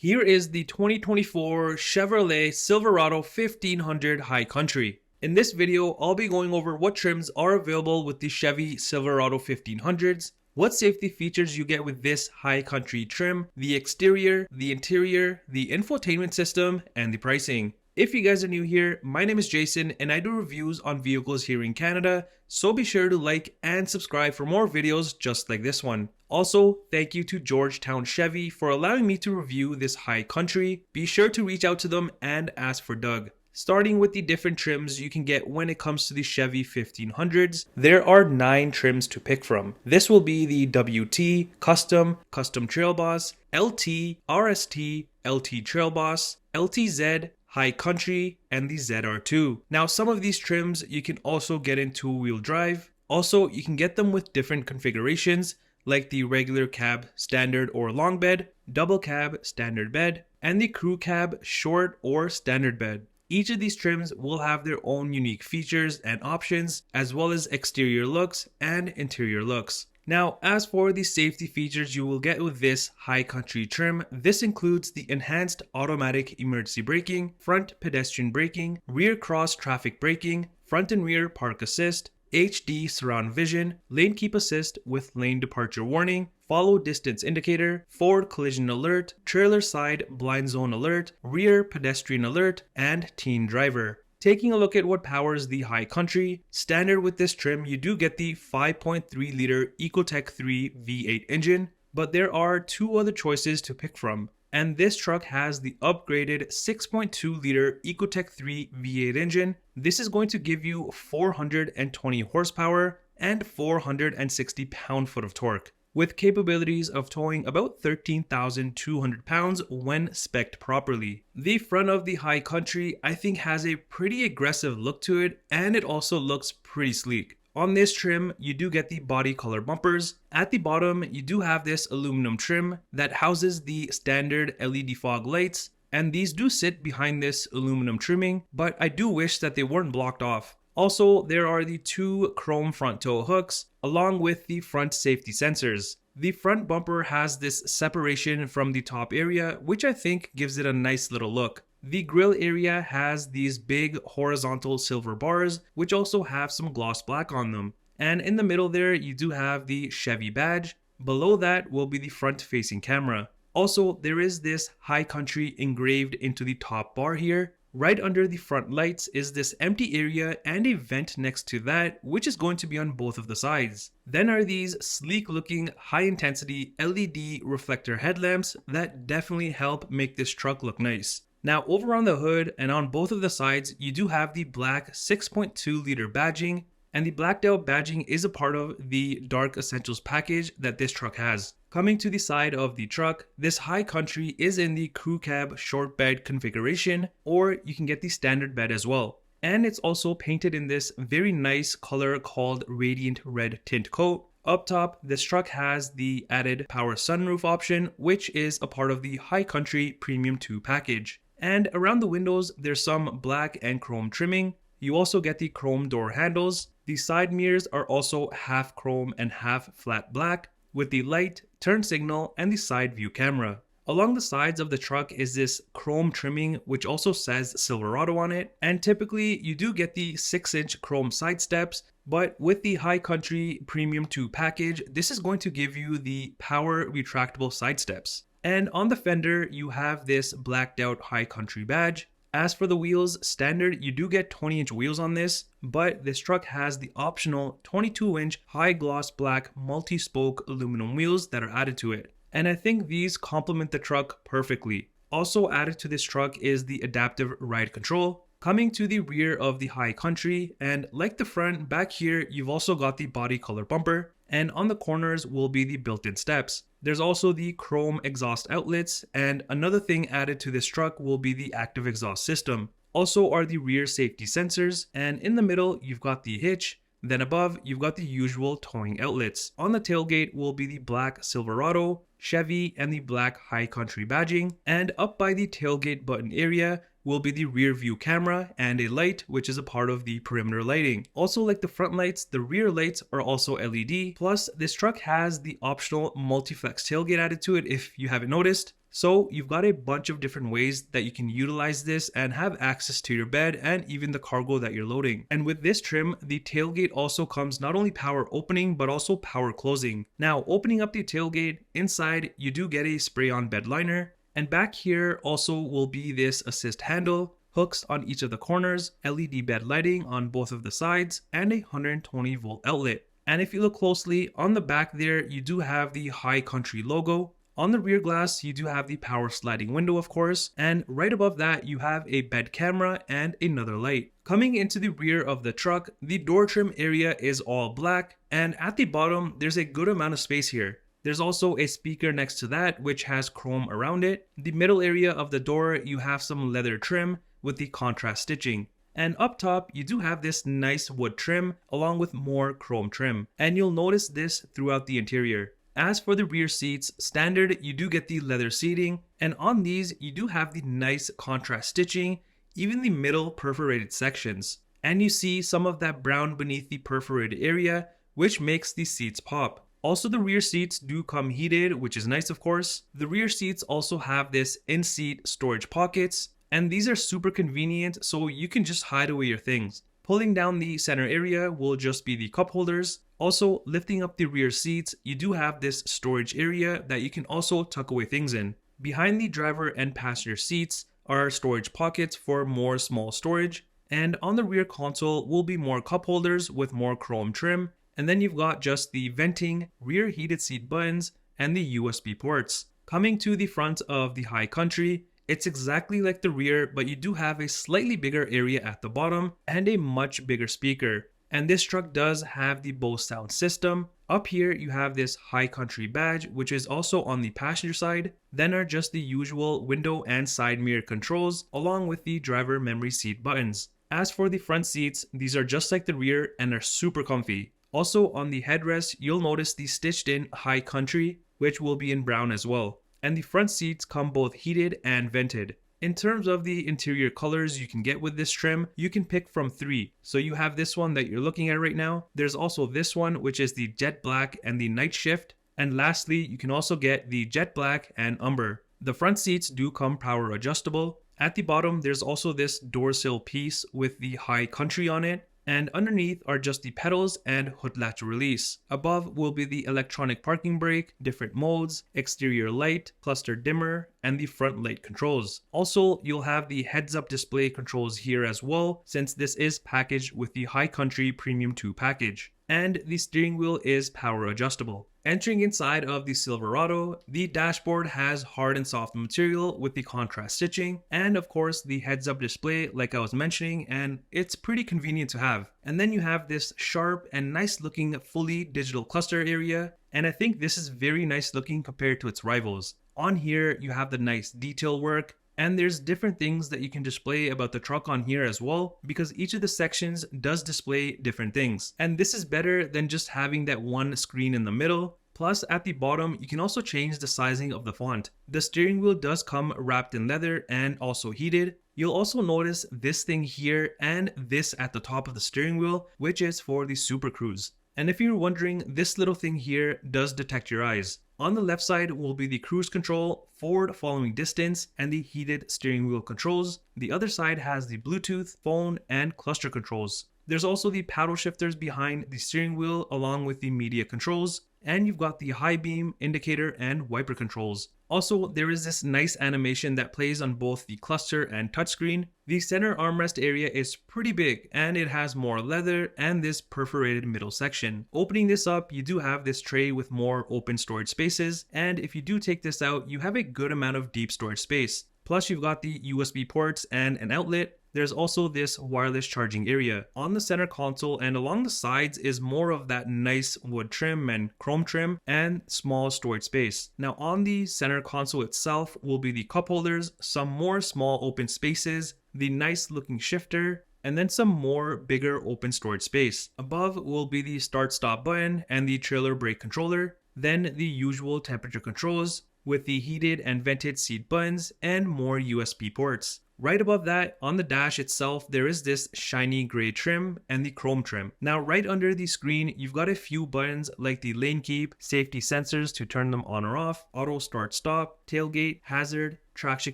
Here is the 2024 Chevrolet Silverado 1500 High Country. In this video, I'll be going over what trims are available with the Chevy Silverado 1500s, what safety features you get with this high country trim, the exterior, the interior, the infotainment system, and the pricing. If you guys are new here, my name is Jason and I do reviews on vehicles here in Canada, so be sure to like and subscribe for more videos just like this one. Also, thank you to Georgetown Chevy for allowing me to review this high country. Be sure to reach out to them and ask for Doug. Starting with the different trims you can get when it comes to the Chevy 1500s, there are 9 trims to pick from. This will be the WT, Custom, Custom Trail Boss, LT, RST, LT Trail Boss, LTZ, High Country, and the ZR2. Now some of these trims you can also get in 2-wheel drive. Also, you can get them with different configurations like the regular cab, standard or long bed, double cab, standard bed, and the crew cab, short or standard bed. Each of these trims will have their own unique features and options, as well as exterior looks and interior looks. Now, as for the safety features you will get with this high country trim, this includes the enhanced automatic emergency braking, front pedestrian braking, rear cross traffic braking, front and rear park assist, HD surround vision, lane keep assist with lane departure warning, follow distance indicator, forward collision alert, trailer side blind zone alert, rear pedestrian alert, and teen driver. Taking a look at what powers the high country, standard with this trim you do get the 5.3 liter Ecotec 3 V8 engine, but there are 2 other choices to pick from. And this truck has the upgraded 6.2 liter Ecotec 3 V8 engine. This is going to give you 420 horsepower and 460 pound-foot of torque, with capabilities of towing about 13,200 pounds when spec'd properly. The front of the high country I think has a pretty aggressive look to it, and it also looks pretty sleek. On this trim, you do get the body color bumpers. At the bottom, you do have this aluminum trim that houses the standard LED fog lights, and these do sit behind this aluminum trimming, but I do wish that they weren't blocked off. Also, there are the 2 chrome front tow hooks, along with the front safety sensors. The front bumper has this separation from the top area, which I think gives it a nice little look. The grille area has these big horizontal silver bars, which also have some gloss black on them. And in the middle there, you do have the Chevy badge. Below that will be the front-facing camera. Also, there is this high country engraved into the top bar here. Right under the front lights is this empty area and a vent next to that, which is going to be on both of the sides. Then are these sleek looking high intensity LED reflector headlamps that definitely help make this truck look nice. Now over on the hood and on both of the sides, you do have the black 6.2 liter badging, and the blacked out badging is a part of the Dark Essentials package that this truck has. Coming to the side of the truck, this high country is in the crew cab short bed configuration, or you can get the standard bed as well. And it's also painted in this very nice color called Radiant Red Tint Coat. Up top, this truck has the added power sunroof option, which is a part of the high country Premium 2 package. And around the windows, there's some black and chrome trimming. You also get the chrome door handles. The side mirrors are also half chrome and half flat black, with the light, turn signal, and the side view camera. Along the sides of the truck is this chrome trimming, which also says Silverado on it. And typically, you do get the 6-inch chrome side steps, but with the high country Premium 2 package, this is going to give you the power retractable side steps. And on the fender, you have this blacked out high country badge. As for the wheels, standard, you do get 20-inch wheels on this, but this truck has the optional 22-inch high gloss black multi-spoke aluminum wheels that are added to it. And I think these complement the truck perfectly. Also added to this truck is the adaptive ride control. Coming to the rear of the high country, and like the front, back here, you've also got the body color bumper, and on the corners will be the built-in steps. There's also the chrome exhaust outlets, and another thing added to this truck will be the active exhaust system. Also are the rear safety sensors, and in the middle, you've got the hitch. Then above, you've got the usual towing outlets. On the tailgate will be the black Silverado, Chevy, and the black high country badging, and up by the tailgate button area, will be the rear view camera and a light, which is a part of the perimeter lighting. Also, like the front lights, the rear lights are also LED. Plus, this truck has the optional multi-flex tailgate added to it if you haven't noticed. So you've got a bunch of different ways that you can utilize this and have access to your bed and even the cargo that you're loading. And with this trim, the tailgate also comes not only power opening but also power closing. Now opening up the tailgate, inside you do get a spray-on bed liner, and back here also will be this assist handle, hooks on each of the corners, LED bed lighting on both of the sides, and a 120 volt outlet. And if you look closely on the back there, you do have the High Country logo. On the rear glass, you do have the power sliding window, of course, and right above that, you have a bed camera and another light. Coming into the rear of the truck, the door trim area is all black, and at the bottom, there's a good amount of space here. There's also a speaker next to that, which has chrome around it. The middle area of the door, you have some leather trim with the contrast stitching. And up top, you do have this nice wood trim along with more chrome trim. And you'll notice this throughout the interior. As for the rear seats, standard, you do get the leather seating, and on these, you do have the nice contrast stitching, even the middle perforated sections. And you see some of that brown beneath the perforated area, which makes the seats pop. Also, the rear seats do come heated, which is nice, of course. The rear seats also have this in-seat storage pockets, and these are super convenient, so you can just hide away your things. Pulling down the center area will just be the cup holders. Also, lifting up the rear seats, you do have this storage area that you can also tuck away things in. Behind the driver and passenger seats are storage pockets for more small storage, and on the rear console will be more cup holders with more chrome trim, and then you've got just the venting, rear heated seat buttons, and the USB ports. Coming to the front of the High Country, it's exactly like the rear, but you do have a slightly bigger area at the bottom and a much bigger speaker. And this truck does have the Bose sound system. Up here you have this High Country badge, which is also on the passenger side. Then are just the usual window and side mirror controls along with the driver memory seat buttons. As for the front seats, these are just like the rear and are super comfy. Also on the headrest, you'll notice the stitched in High Country, which will be in brown as well. And the front seats come both heated and vented. In terms of the interior colors you can get with this trim, you can pick from 3. So you have this one that you're looking at right now. There's also this one, which is the jet black and the night shift. And lastly, you can also get the jet black and umber. The front seats do come power adjustable. At the bottom, there's also this door sill piece with the High Country on it. And underneath are just the pedals and hood latch release. Above will be the electronic parking brake, different modes, exterior light, cluster dimmer, and the front light controls. Also, you'll have the heads-up display controls here as well, since this is packaged with the High Country Premium 2 package. And the steering wheel is power adjustable. Entering inside of the Silverado, the dashboard has hard and soft material with the contrast stitching, and of course the heads-up display like I was mentioning, and it's pretty convenient to have. And then you have this sharp and nice looking fully digital cluster area, and I think this is very nice looking compared to its rivals. On here you have the nice detail work, and there's different things that you can display about the truck on here as well, because each of the sections does display different things. And this is better than just having that one screen in the middle. Plus at the bottom, you can also change the sizing of the font. The steering wheel does come wrapped in leather and also heated. You'll also notice this thing here and this at the top of the steering wheel, which is for the Super Cruise. And if you're wondering, this little thing here does detect your eyes. On the left side will be the cruise control, forward following distance, and the heated steering wheel controls. The other side has the Bluetooth, phone, and cluster controls. There's also the paddle shifters behind the steering wheel along with the media controls. And you've got the high beam, indicator, and wiper controls. Also, there is this nice animation that plays on both the cluster and touchscreen. The center armrest area is pretty big and it has more leather and this perforated middle section. Opening this up, you do have this tray with more open storage spaces, and if you do take this out, you have a good amount of deep storage space. Plus you've got the USB ports and an outlet. There's also this wireless charging area. On the center console and along the sides is more of that nice wood trim and chrome trim and small storage space. Now on the center console itself will be the cup holders, some more small open spaces, the nice looking shifter, and then some more bigger open storage space. Above will be the start stop button and the trailer brake controller. Then the usual temperature controls, with the heated and vented seat buttons and more USB ports. Right above that, on the dash itself, there is this shiny gray trim and the chrome trim. Now, right under the screen, you've got a few buttons like the lane keep, safety sensors to turn them on or off, auto start stop, tailgate, hazard, traction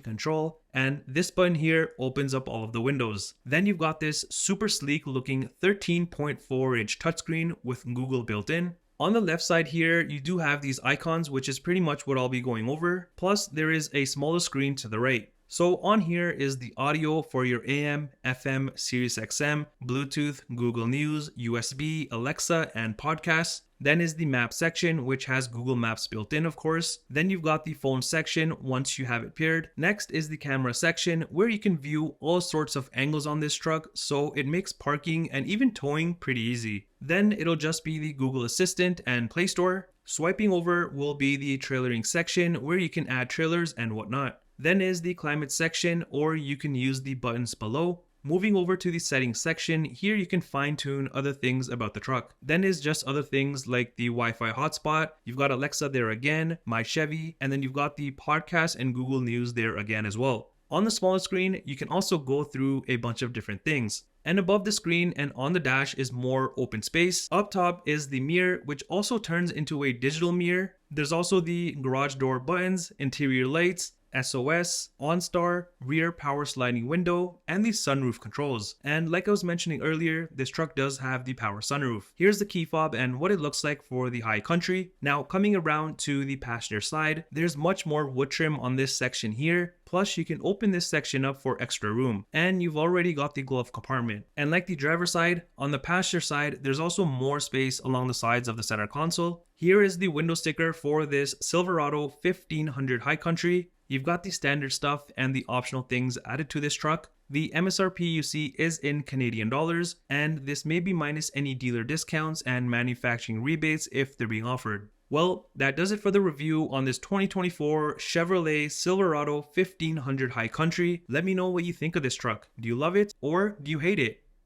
control, and this button here opens up all of the windows. Then you've got this super sleek looking 13.4-inch touchscreen with Google built in. On the left side here, you do have these icons, which is pretty much what I'll be going over. Plus, there is a smaller screen to the right. So on here is the audio for your AM, FM, Sirius XM, Bluetooth, Google News, USB, Alexa, and podcasts. Then is the map section, which has Google Maps built in, of course. Then you've got the phone section once you have it paired. Next is the camera section, where you can view all sorts of angles on this truck, so it makes parking and even towing pretty easy. Then it'll just be the Google Assistant and Play Store. Swiping over will be the trailering section, where you can add trailers and whatnot. Then is the climate section, or you can use the buttons below. Moving over to the settings section, here you can fine tune other things about the truck. Then is just other things like the Wi-Fi hotspot, you've got Alexa there again, My Chevy, and then you've got the podcast and Google News there again as well. On the smaller screen, you can also go through a bunch of different things. And above the screen and on the dash is more open space. Up top is the mirror, which also turns into a digital mirror. There's also the garage door buttons, interior lights, SOS, OnStar, rear power sliding window, and the sunroof controls. And like I was mentioning earlier, this truck does have the power sunroof. Here's the key fob and what it looks like for the high country. Now coming around to the passenger side, there's much more wood trim on this section here. Plus you can open this section up for extra room, and you've already got the glove compartment. And like the driver's side, on the passenger side, there's also more space along the sides of the center console. Here is the window sticker for this Silverado 1500 High Country. You've got the standard stuff and the optional things added to this truck. The MSRP you see is in Canadian dollars, and this may be minus any dealer discounts and manufacturing rebates if they're being offered. Well, that does it for the review on this 2024 Chevrolet Silverado 1500 High Country. Let me know what you think of this truck. Do you love it or do you hate it?